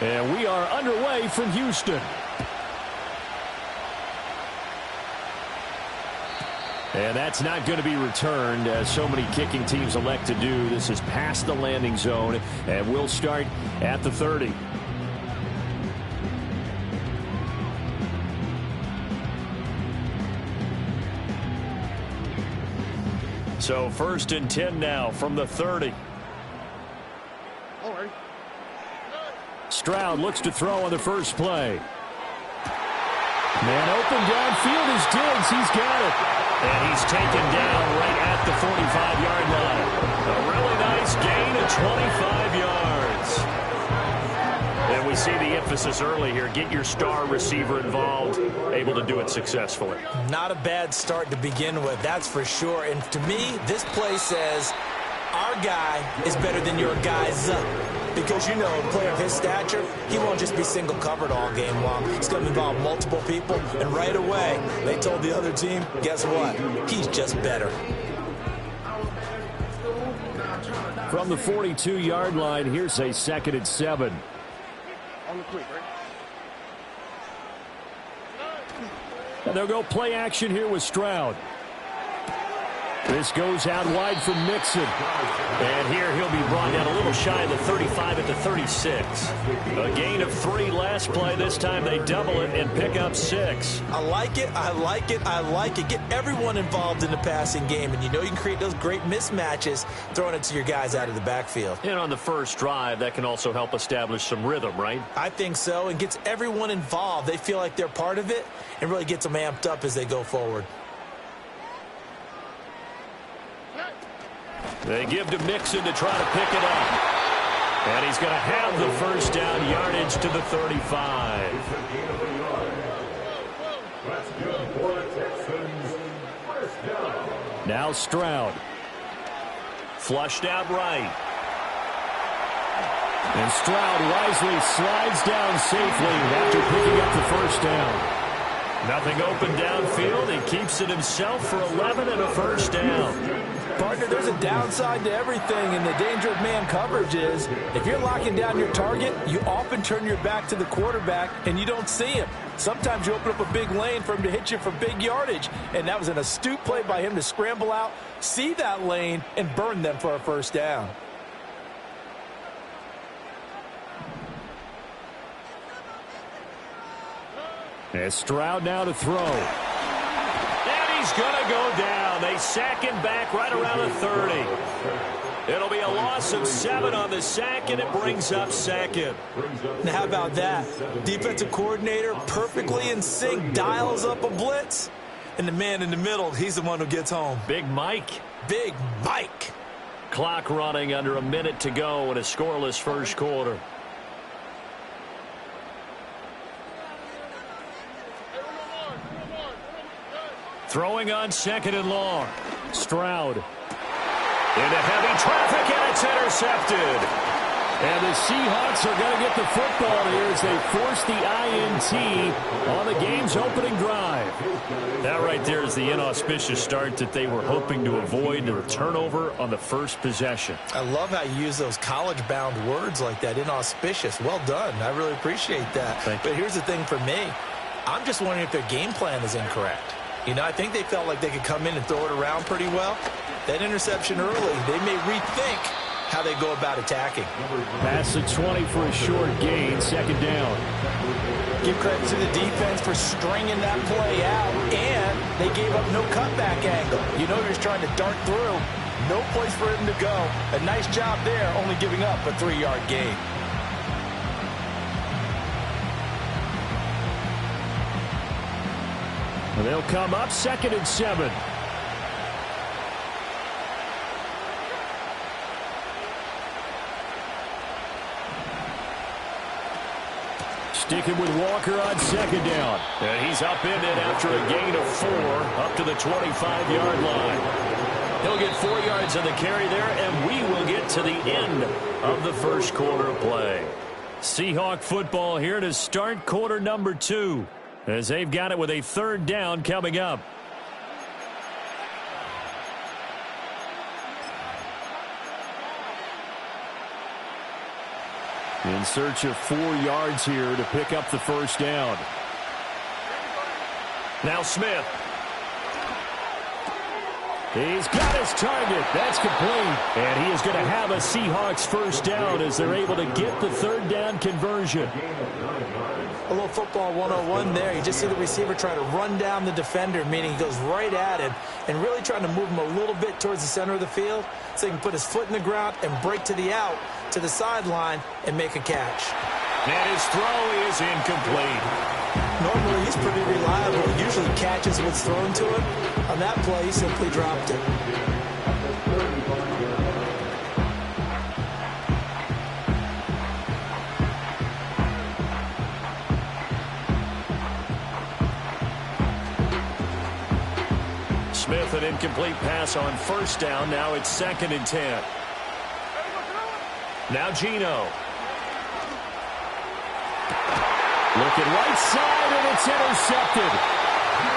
And we are underway from Houston. And that's not going to be returned, as so many kicking teams elect to do. This is past the landing zone, and we'll start at the 30. So 1st and 10 now from the 30. Stroud looks to throw on the first play. Man open downfield is Diggs. He's got it. And he's taken down right at the 45-yard line. A really nice gain of 25 yards. And we see the emphasis early here. Get your star receiver involved, able to do it successfully. Not a bad start to begin with, that's for sure. And to me, this play says our guy is better than your guy's. Because, you know, a player of his stature, he won't just be single covered all game long. He's going to involve multiple people. And right away, they told the other team, guess what? He's just better. From the 42-yard line, here's a 2nd and 7. And they'll go play action here with Stroud. This goes out wide from Mixon. And here he'll be brought down a little shy of the 35 at the 36. A gain of 3 last play. This time they double it and pick up 6. I like it. I like it. I like it. Get everyone involved in the passing game. And you know you can create those great mismatches throwing it to your guys out of the backfield. And on the first drive, that can also help establish some rhythm, right? I think so. And gets everyone involved. They feel like they're part of it and really gets them amped up as they go forward. They give to Mixon to try to pick it up. And he's going to have the first down, yardage to the 35. Now Stroud. Flushed out right. And Stroud wisely slides down safely after picking up the first down. Nothing open downfield. He keeps it himself for 11 and a first down. Partner, there's a downside to everything, and the danger of man coverage is if you're locking down your target, you often turn your back to the quarterback and you don't see him. Sometimes you open up a big lane for him to hit you for big yardage, and that was an astute play by him to scramble out, see that lane, and burn them for a first down. And Stroud now to throw. And he's going to go down. They sack him back right around the 30. It'll be a loss of 7 on the sack, and it brings up 2nd. Now, how about that? Defensive coordinator perfectly in sync, dials up a blitz. And the man in the middle, he's the one who gets home. Big Mike. Big Mike. Clock running under a minute to go in a scoreless first quarter. Throwing on 2nd and long. Stroud. Into heavy traffic, and it's intercepted. And the Seahawks are going to get the football here as they force the INT on the game's opening drive. That right there is the inauspicious start that they were hoping to avoid, the turnover on the first possession. I love how you use those college-bound words like that, inauspicious. Well done. I really appreciate that. But here's the thing for me. I'm just wondering if their game plan is incorrect. You know, I think they felt like they could come in and throw it around pretty well. That interception early, they may rethink how they go about attacking. Pass the 20 for a short gain, 2nd down. Give credit to the defense for stringing that play out, and they gave up no cutback angle. You know, you're just trying to dart through. No place for him to go. A nice job there, only giving up a 3-yard gain. They'll come up 2nd and 7. Sticking with Walker on 2nd down. And he's upended after a gain of 4 up to the 25-yard line. He'll get 4 yards on the carry there, and we will get to the end of the first quarter of play. Seahawk football here to start quarter number 2. As they've got it with a 3rd down coming up. In search of 4 yards here to pick up the first down. Now Smith. He's got his target. That's complete. And he is going to have a Seahawks first down as they're able to get the 3rd down conversion. A little football 101 there. You just see the receiver try to run down the defender, meaning he goes right at him and really trying to move him a little bit towards the center of the field so he can put his foot in the ground and break to the out, to the sideline, and make a catch. And his throw is incomplete. Normally, he's pretty reliable. He usually catches what's thrown to him. On that play, he simply dropped it. Smith, an incomplete pass on first down. Now it's 2nd and 10. Now Geno. Looking right side, and it's intercepted.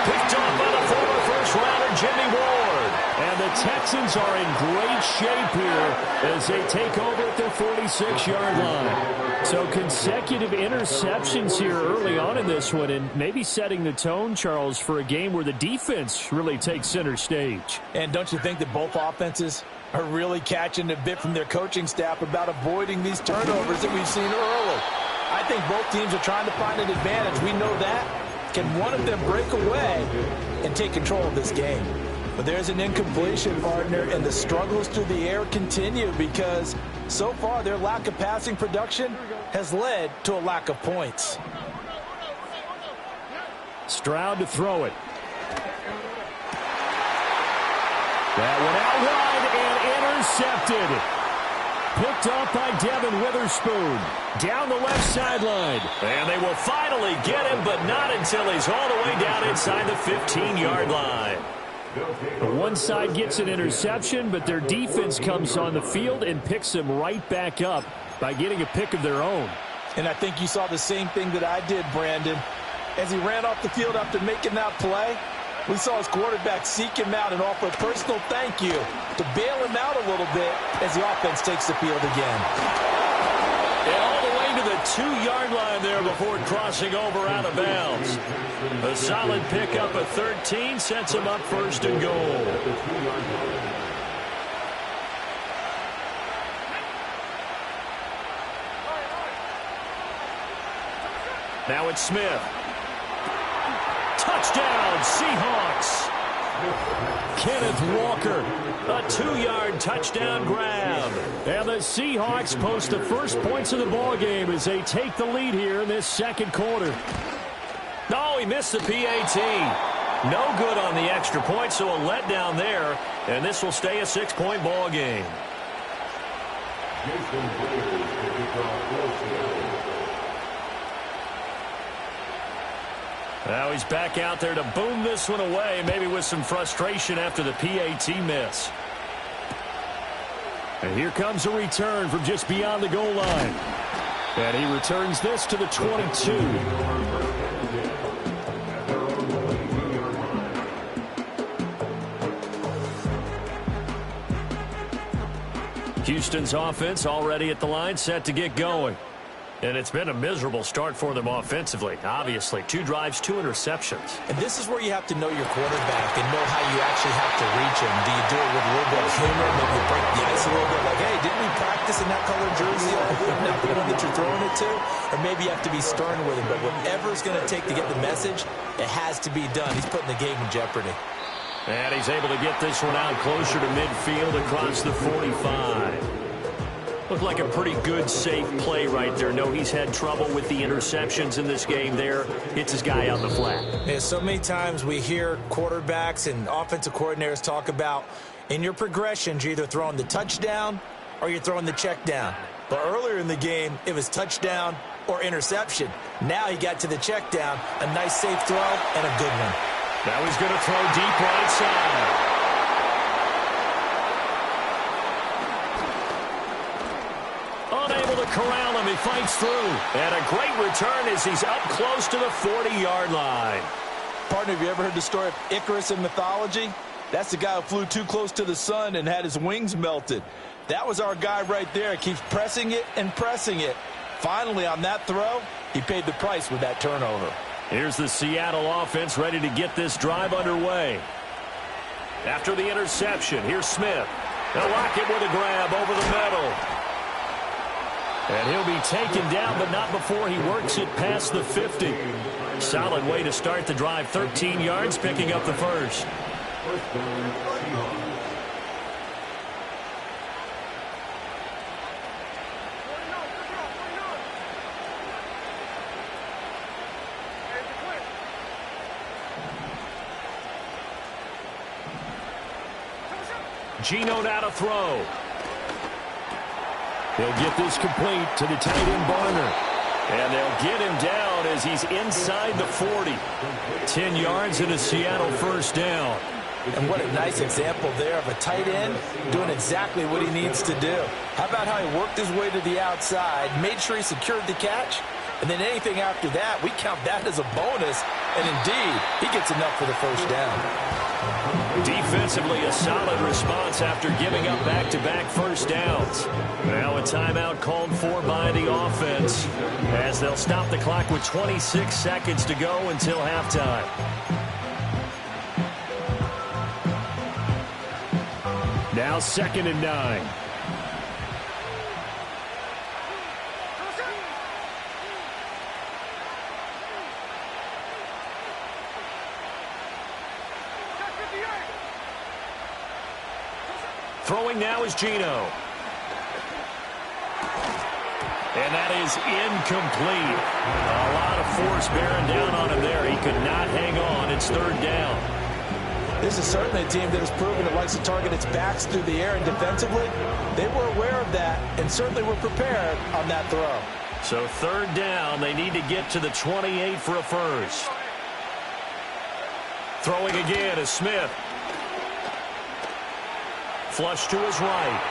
Picked off by the former first-rounder, Jimmy Ward. And the Texans are in great shape here as they take over at their 46-yard line. So consecutive interceptions here early on in this one, and maybe setting the tone, Charles, for a game where the defense really takes center stage. And don't you think that both offenses are really catching a bit from their coaching staff about avoiding these turnovers that we've seen early? I think both teams are trying to find an advantage. We know that. Can one of them break away and take control of this game? But there's an incompletion, partner, and the struggles through the air continue because so far their lack of passing production has led to a lack of points. Stroud to throw it. That one out wide and intercepted. Picked off by Devin Witherspoon. Down the left sideline. And they will finally get him, but not until he's all the way down inside the 15-yard line. One side gets an interception, but their defense comes on the field and picks him right back up by getting a pick of their own. And I think you saw the same thing that I did, Brandon. As he ran off the field after making that play, we saw his quarterback seek him out and offer a personal thank you to bail him out a little bit as the offense takes the field again. And all the way to the 2-yard line there before crossing over out of bounds. A solid pickup of 13 sets him up 1st and goal. Now it's Smith. Touchdown, Seahawks. Kenneth Walker, a 2-yard touchdown grab. And the Seahawks post the first points of the ballgame as they take the lead here in this 2nd quarter. No, he missed the PAT. No good on the extra point, so a letdown there. And this will stay a 6-point ballgame. Now he's back out there to boom this one away, maybe with some frustration after the PAT miss. And here comes a return from just beyond the goal line. And he returns this to the 22. Houston's offense already at the line, set to get going. And it's been a miserable start for them offensively. Obviously, 2 drives, 2 interceptions. And this is where you have to know your quarterback and know how you actually have to reach him. Do you do it with a little bit of humor, maybe you break the ice a little bit, like, hey, didn't we practice in that color jersey? Not the one that you're throwing it to? Or maybe you have to be stern with him. But whatever it's going to take to get the message, it has to be done. He's putting the game in jeopardy. And he's able to get this one out closer to midfield across the 45. Looked like a pretty good, safe play right there. No, he's had trouble with the interceptions in this game there. Hits his guy out in the flat. Yeah, so many times we hear quarterbacks and offensive coordinators talk about in your progressions, you're either throwing the touchdown or you're throwing the check down. But earlier in the game, it was touchdown or interception. Now he got to the check down, a nice safe throw and a good one. Now he's going to throw deep right side. Unable to corral him, he fights through. And a great return as he's up close to the 40-yard line. Partner, have you ever heard the story of Icarus in mythology? That's the guy who flew too close to the sun and had his wings melted. That was our guy right there. Keeps pressing it and pressing it. finally on that throw, he paid the price with that turnover. Here's the Seattle offense ready to get this drive underway. After the interception, here's Smith. They'll lock it with a grab over the middle. And he'll be taken down, but not before he works it past the 50. Solid way to start the drive. 13 yards, picking up the first. Geno now to throw. He'll get this complete to the tight end Barner. And they'll get him down as he's inside the 40. 10 yards and a Seattle first down. And what a nice example there of a tight end doing exactly what he needs to do. How about how he worked his way to the outside, made sure he secured the catch, and then anything after that, we count that as a bonus. And indeed, he gets enough for the first down. Defensively, a solid response after giving up back-to-back first downs. Now a timeout called for by the offense as they'll stop the clock with 26 seconds to go until halftime. Now 2nd and 9. Throwing now is Geno. And that is incomplete. A lot of force bearing down on him there. He could not hang on. It's 3rd down. This is certainly a team that has proven it likes to target its backs through the air, and defensively, they were aware of that and certainly were prepared on that throw. So 3rd down, they need to get to the 28 for a first. Throwing again is Smith. Flush to his right.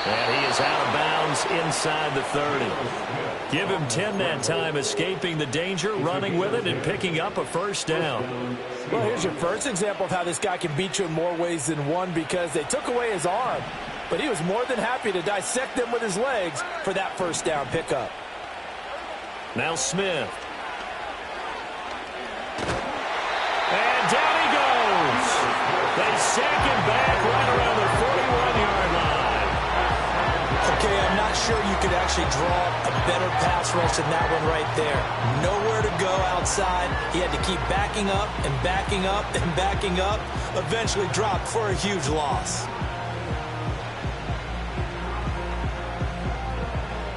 And he is out of bounds inside the 30. Give him 10 that time, escaping the danger, running with it, and picking up a first down. Well, here's your first example of how this guy can beat you in more ways than one, because they took away his arm, but he was more than happy to dissect them with his legs for that first down pickup. Now Smith. And down he goes. They sack him back right around the 41-yard line. Okay, I'm not sure you could actually draw a better pass rush than that one right there. Nowhere to go outside. He had to keep backing up and backing up and backing up. Eventually dropped for a huge loss.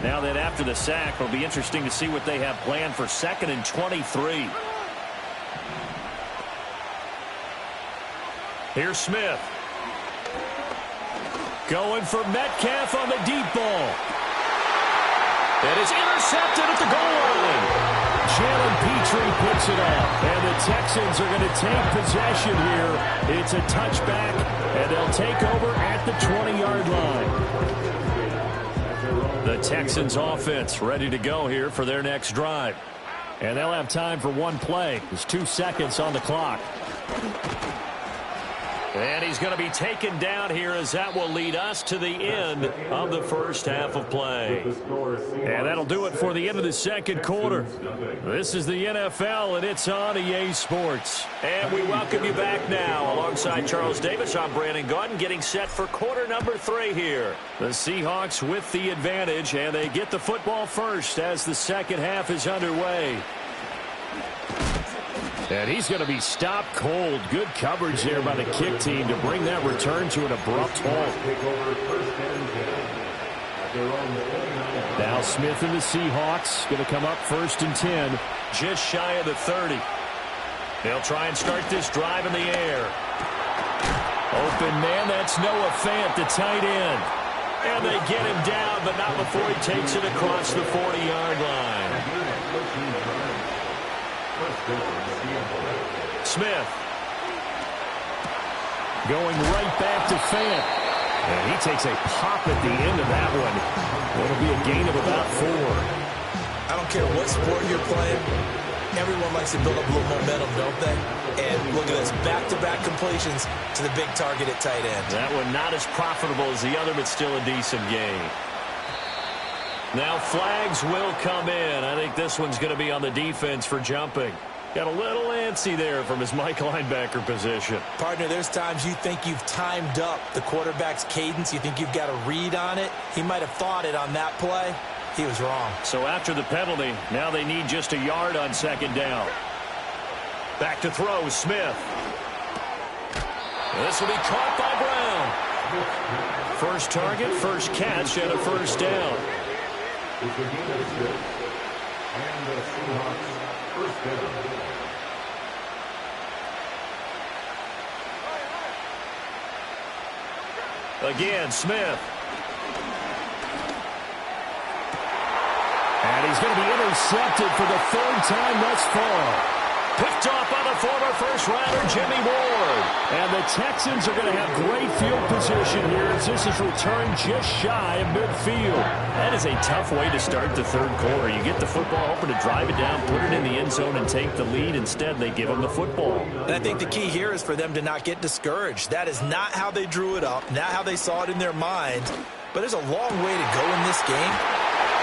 Now that after the sack, it'll be interesting to see what they have planned for 2nd and 23. Here's Smith. Going for Metcalf on the deep ball. It is intercepted at the goal line. Jalen Petrie picks it up. And the Texans are going to take possession here. It's a touchback, and they'll take over at the 20-yard line. The Texans offense ready to go here for their next drive. And they'll have time for one play. There's 2 seconds on the clock. And he's going to be taken down here as that will lead us to the end of the first half of play. And that'll do it for the end of the second quarter. This is the NFL, and it's on EA Sports. And we welcome you back now. Alongside Charles Davis, I'm Brandon Gaudin, getting set for quarter number 3 here. The Seahawks with the advantage, and they get the football first as the second half is underway. And he's going to be stopped cold. Good coverage there by the kick team to bring that return to an abrupt halt. Now Smith and the Seahawks going to come up 1st and 10. Just shy of the 30. They'll try and start this drive in the air. Open man, that's Noah Fant, the tight end. And they get him down, but not before he takes it across the 40-yard line. Smith going right back to Fant. And he takes a pop at the end of that one. It'll be a gain of about 4. I don't care what sport you're playing. Everyone likes to build up a little momentum, don't they? And look at this, back-to-back completions to the big target at tight end. That one not as profitable as the other, but still a decent gain. Now flags will come in. I think this one's going to be on the defense for jumping. Got a little antsy there from his Mike linebacker position. Partner, there's times you think you've timed up the quarterback's cadence. You think you've got a read on it. He might have thought it on that play. He was wrong. So after the penalty, now they need just a yard on second down. Back to throw, Smith. This will be caught by Brown. First target, first catch, and a first down. Again, Smith. And he's going to be intercepted for the third time thus far. Picked off by the former first-rounder, Jimmy Ward. And the Texans are going to have great field position here as this is returned just shy of midfield. That is a tough way to start the third quarter. You get the football, hoping to drive it down, put it in the end zone, and take the lead. Instead, they give them the football. And I think the key here is for them to not get discouraged. That is not how they drew it up, not how they saw it in their mind. But there's a long way to go in this game.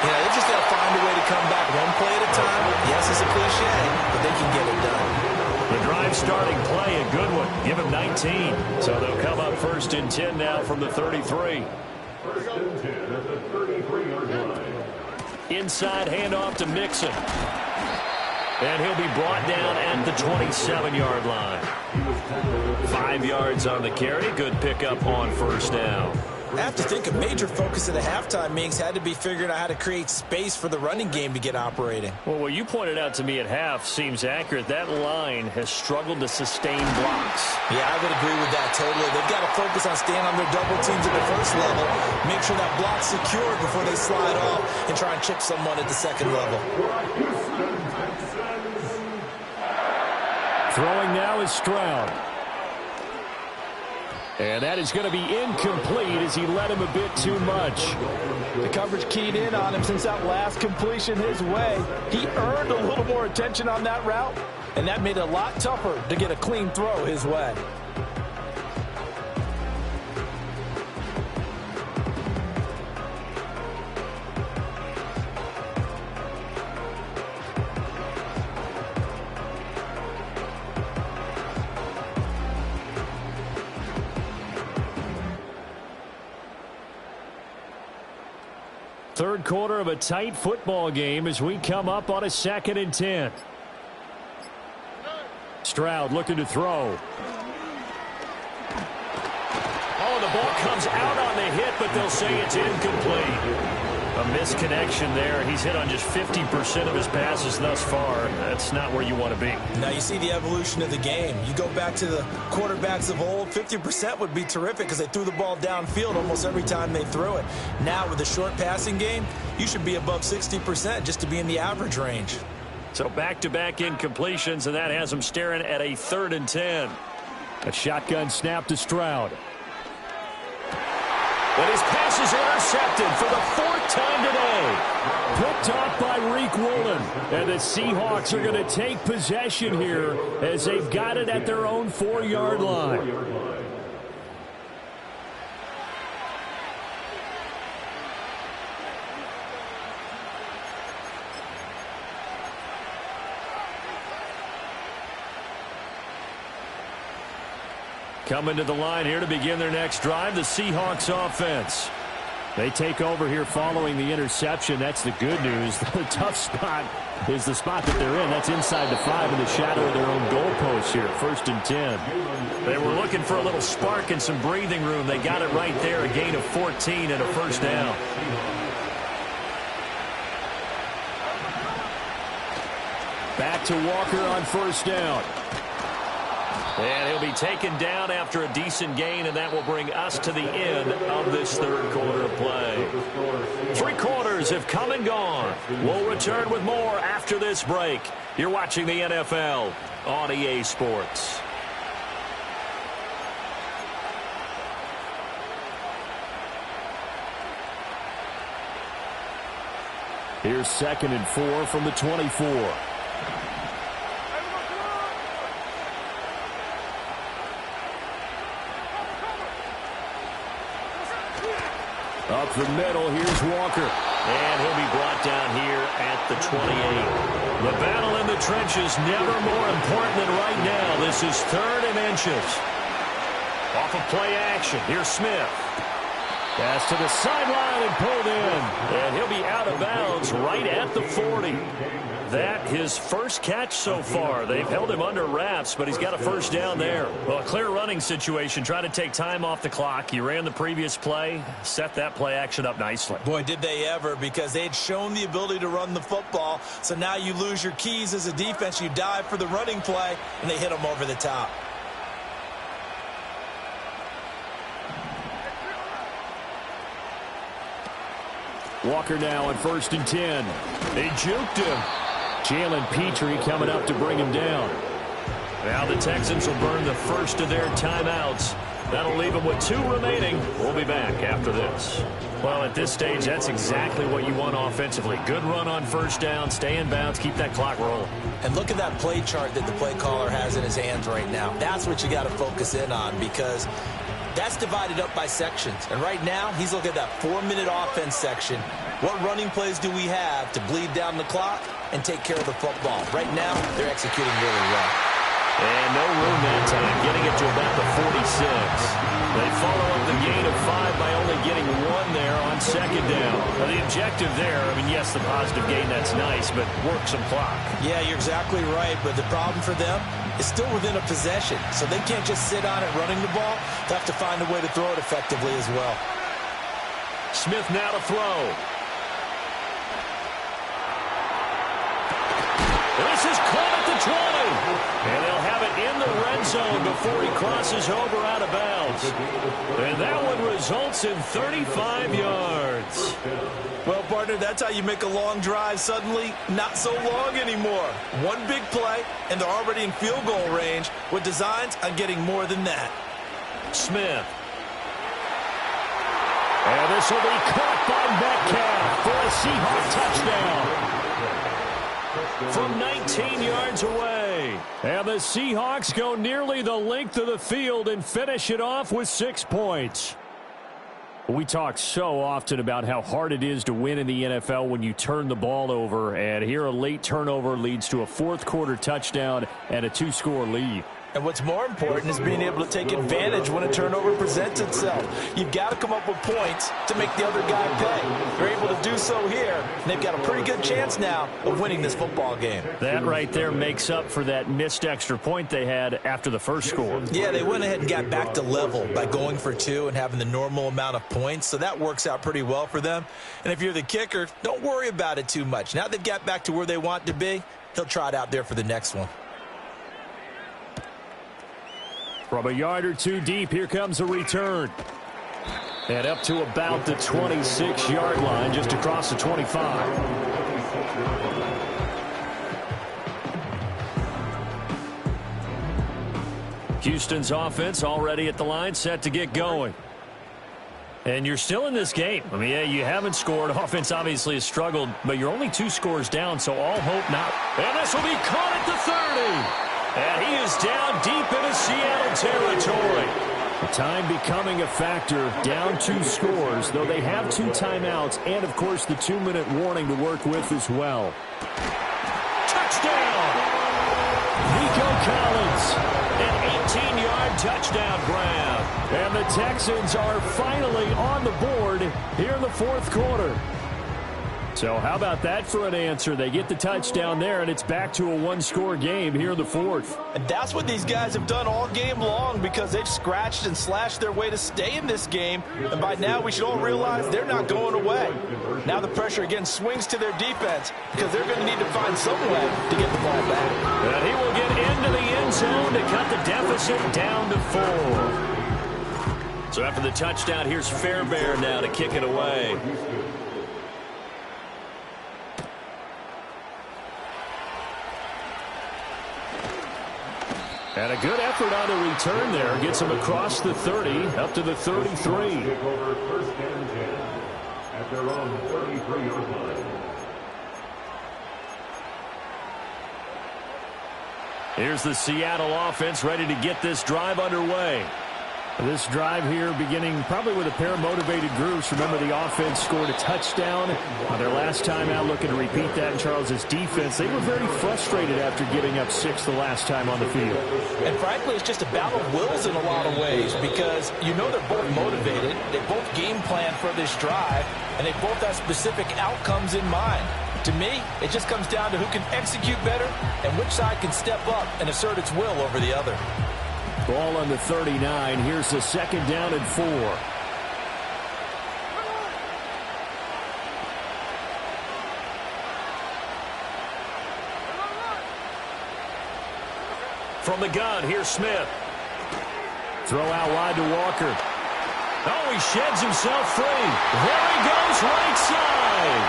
You know, they just got to find a way to come back one play at a time. Yes, it's a cliche, but they can get it done. The drive starting play, a good one. Give him 19. So they'll come up first and 10 now from the 33. First and 10 at the 33-yard line. Inside handoff to Mixon. And he'll be brought down at the 27-yard line. 5 yards on the carry. Good pickup on first down. I have to think a major focus of the halftime meetings had to be figuring out how to create space for the running game to get operating. Well, what you pointed out to me at half seems accurate. That line has struggled to sustain blocks. Yeah, I would agree with that totally. They've got to focus on staying on their double teams at the first level, make sure that block's secured before they slide off and try and chip someone at the second level. Throwing now is Stroud. And that is going to be incomplete as he led him a bit too much. The coverage keyed in on him since that last completion his way. He earned a little more attention on that route, and that made it a lot tougher to get a clean throw his way. Third quarter of a tight football game as we come up on a 2nd and 10. Stroud looking to throw. Oh, the ball comes out on the hit, but they'll say it's incomplete. A misconnection there. He's hit on just 50% of his passes thus far. That's not where you want to be. Now you see the evolution of the game. You go back to the quarterbacks of old, 50% would be terrific because they threw the ball downfield almost every time they threw it. Now with the short passing game, you should be above 60% just to be in the average range. So back-to-back incompletions, and that has him staring at a 3rd and 10. A shotgun snap to Stroud. But his pass is intercepted for the 4th time today. Picked off by Reek Woolen. And the Seahawks are going to take possession here as they've got it at their own 4-yard line. Coming to the line here to begin their next drive, the Seahawks offense. They take over here following the interception. That's the good news. The tough spot is the spot that they're in. That's inside the 5 in the shadow of their own goalpost here. 1st and 10. They were looking for a little spark and some breathing room. They got it right there. A gain of 14 and a first down. Back to Walker on first down. And he'll be taken down after a decent gain, and that will bring us to the end of this third quarter of play. 3 quarters have come and gone. We'll return with more after this break. You're watching the NFL on EA Sports. Here's 2nd and 4 from the 24. Up the middle, here's Walker. And he'll be brought down here at the 28. The battle in the trenches never more important than right now. This is 3rd and inches. Off of play action. Here's Smith. Pass to the sideline and pulled in. And he'll be out of bounds right at the 40. That his first catch so far. They've held him under wraps, but he's got a first down there. Well, a clear running situation. Trying to take time off the clock. He ran the previous play, set that play action up nicely. Boy, did they ever, because they had shown the ability to run the football. So now you lose your keys as a defense. You dive for the running play, and they hit him over the top. Walker now on 1st and 10. They juked him. Jalen Petrie coming up to bring him down. Now the Texans will burn the first of their timeouts. That'll leave them with 2 remaining. We'll be back after this. Well, at this stage, that's exactly what you want offensively. Good run on first down, stay in bounds, keep that clock rolling. And look at that play chart that the play caller has in his hands right now. That's what you got to focus in on, because that's divided up by sections. And right now, he's looking at that 4-minute offense section. What running plays do we have to bleed down the clock and take care of the football? Right now, they're executing really well. And no room that time, getting it to about the 46. They follow up the gain of 5 by only getting 1 there on 2nd down. Now, the objective there, I mean, yes, the positive gain, that's nice, but work some clock. Yeah, you're exactly right, but the problem for them is still within a possession, so they can't just sit on it running the ball. They have to find a way to throw it effectively as well. Smith now to throw. This is caught at the 20. And they'll have it in the red zone before he crosses over out of bounds. And that one results in 35 yards. Well, partner, that's how you make a long drive suddenly not so long anymore. One big play, and they're already in field goal range with designs on getting more than that. Smith. And this will be caught by Metcalf for a Seahawks touchdown. From 19 yards away. And the Seahawks go nearly the length of the field and finish it off with 6 points. We talk so often about how hard it is to win in the NFL when you turn the ball over. And here a late turnover leads to a 4th quarter touchdown and a 2-score lead. And what's more important is being able to take advantage when a turnover presents itself. You've got to come up with points to make the other guy pay. You're able to do so here, and they've got a pretty good chance now of winning this football game. That right there makes up for that missed extra point they had after the first score. Yeah, they went ahead and got back to level by going for 2 and having the normal amount of points, so that works out pretty well for them. And if you're the kicker, don't worry about it too much. Now they've got back to where they want to be, he'll try it out there for the next one. From a yard or 2 deep, here comes a return. And up to about the 26-yard line, just across the 25. Houston's offense already at the line, set to get going. And you're still in this game. I mean, yeah, you haven't scored. Offense obviously has struggled, but you're only 2 scores down, so all hope now. And this will be caught at the 30. And he is down deep into Seattle territory. Time becoming a factor, down 2 scores, though they have 2 timeouts and, of course, the 2-minute warning to work with as well. Touchdown! Nico Collins, an 18-yard touchdown grab. And the Texans are finally on the board here in the 4th quarter. So how about that for an answer? They get the touchdown there, and it's back to a 1-score game here in the 4th. And that's what these guys have done all game long, because they've scratched and slashed their way to stay in this game. And by now, we should all realize they're not going away. Now the pressure again swings to their defense, because they're going to need to find some way to get the ball back. And he will get into the end zone to cut the deficit down to 4. So after the touchdown, here's Fairbairn now to kick it away. And a good effort on the return there. Gets him across the 30, up to the 33. First and 10 at their own 33-yard line. Here's the Seattle offense ready to get this drive underway. This drive here beginning probably with a pair of motivated groups. Remember, the offense scored a touchdown on their last time out, looking to repeat that in Charles' defense. They were very frustrated after giving up 6 the last time on the field. And frankly, it's just a battle of wills in a lot of ways because you know they're both motivated. They both game plan for this drive, and they both have specific outcomes in mind. To me, it just comes down to who can execute better and which side can step up and assert its will over the other. Ball on the 39. Here's the 2nd down and 4. From the gun, here's Smith. Throw out wide to Walker. Oh, he sheds himself free. There he goes, right side.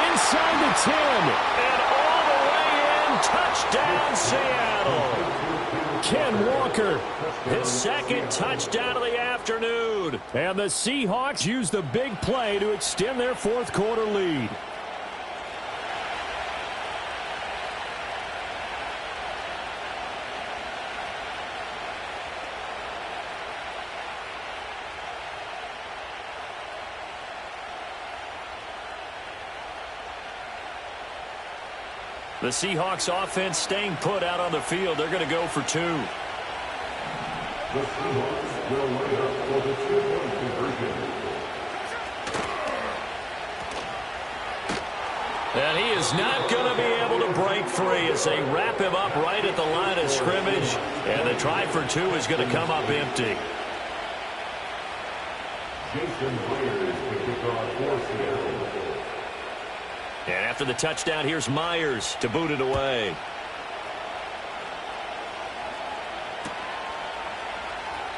Inside the 10. And all the way in. Touchdown, Seattle. Ken Walker, his 2nd touchdown of the afternoon. And the Seahawks use the big play to extend their 4th quarter lead. The Seahawks offense staying put out on the field. They're going to go for 2. The Seahawks will line up for the 2-point conversion. And he is not going to be able to break free as they wrap him up right at the line of scrimmage. And the try for 2 is going to come up empty. Jason Myers to kick off for Seattle. And after the touchdown, here's Myers to boot it away.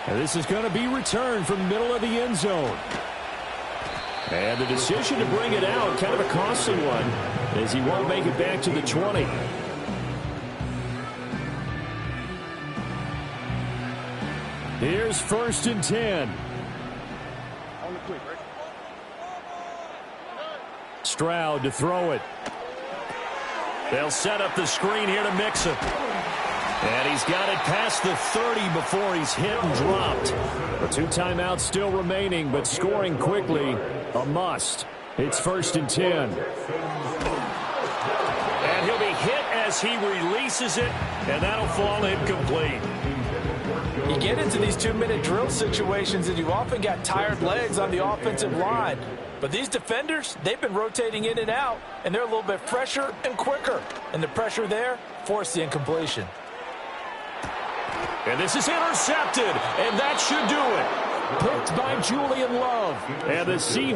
And this is going to be returned from the middle of the end zone. And the decision to bring it out, kind of a costly one, as he won't make it back to the 20. Here's 1st and 10. On the quick, right? Stroud to throw it. They'll set up the screen here to mix it. And he's got it past the 30 before he's hit and dropped. The 2 timeouts still remaining, but scoring quickly, a must. It's 1st and 10. And he'll be hit as he releases it, and that'll fall incomplete. You get into these 2-minute drill situations, and you often got tired legs on the offensive line. But these defenders, they've been rotating in and out, and they're a little bit fresher and quicker. And the pressure there forced the incompletion. And this is intercepted, and that should do it. Picked by Julian Love. And the Seahawks